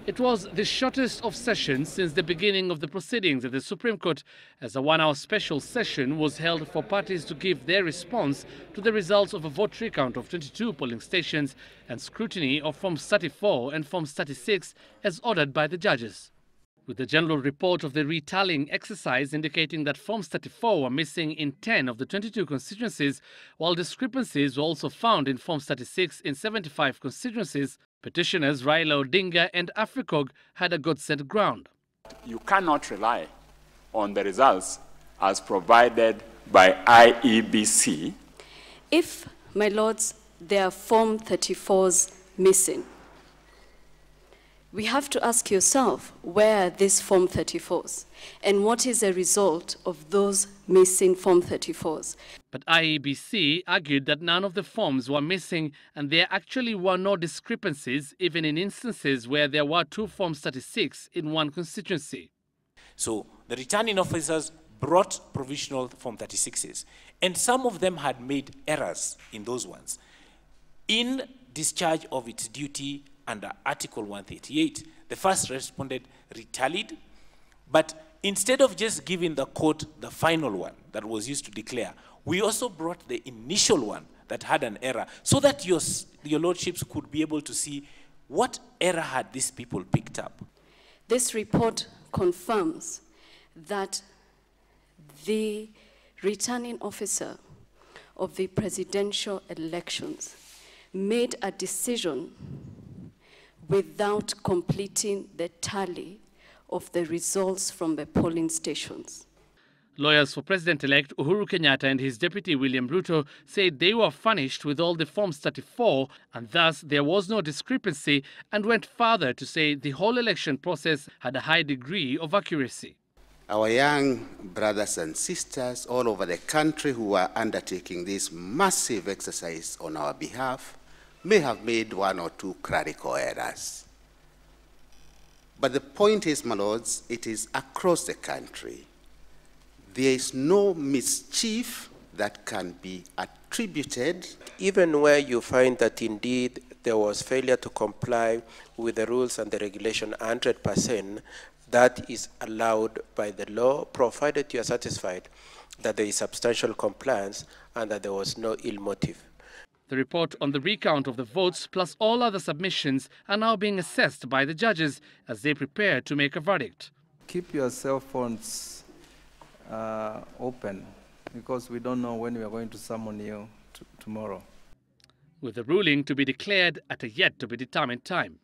It was the shortest of sessions since the beginning of the proceedings at the Supreme Court, as a one-hour special session was held for parties to give their response to the results of a vote recount of 22 polling stations and scrutiny of Forms 34 and Forms 36 as ordered by the judges. With the general report of the re-tallying exercise indicating that Forms 34 were missing in 10 of the 22 constituencies, while discrepancies were also found in Forms 36 in 75 constituencies, petitioners Raila Odinga and AFRICOG had a good set ground. You cannot rely on the results as provided by IEBC. If, my lords, there are Form 34s missing, we have to ask yourself, where are these Form 34s? And what is the result of those missing Form 34s? But IEBC argued that none of the forms were missing and there actually were no discrepancies, even in instances where there were 2 Forms 36 in one constituency. So the returning officers brought provisional Form 36s, and some of them had made errors in those ones. In discharge of its duty under Article 138, the first respondent retallied, but instead of just giving the court the final one that was used to declare, we also brought the initial one that had an error, so that your lordships could be able to see what error had these people picked up. This report confirms that the returning officer of the presidential elections made a decision without completing the tally of the results from the polling stations. Lawyers for President-elect Uhuru Kenyatta and his deputy William Ruto said they were furnished with all the Forms 34 and thus there was no discrepancy, and went further to say the whole election process had a high degree of accuracy. Our young brothers and sisters all over the country who are undertaking this massive exercise on our behalf may have made 1 or 2 clerical errors. But the point is, my lords, it is across the country. There is no mischief that can be attributed. Even where you find that indeed there was failure to comply with the rules and the regulation 100%, that is allowed by the law, provided you are satisfied that there is substantial compliance and that there was no ill motive. The report on the recount of the votes plus all other submissions are now being assessed by the judges as they prepare to make a verdict. Keep your cell phones open, because we don't know when we are going to summon you tomorrow. With the ruling to be declared at a yet to be determined time.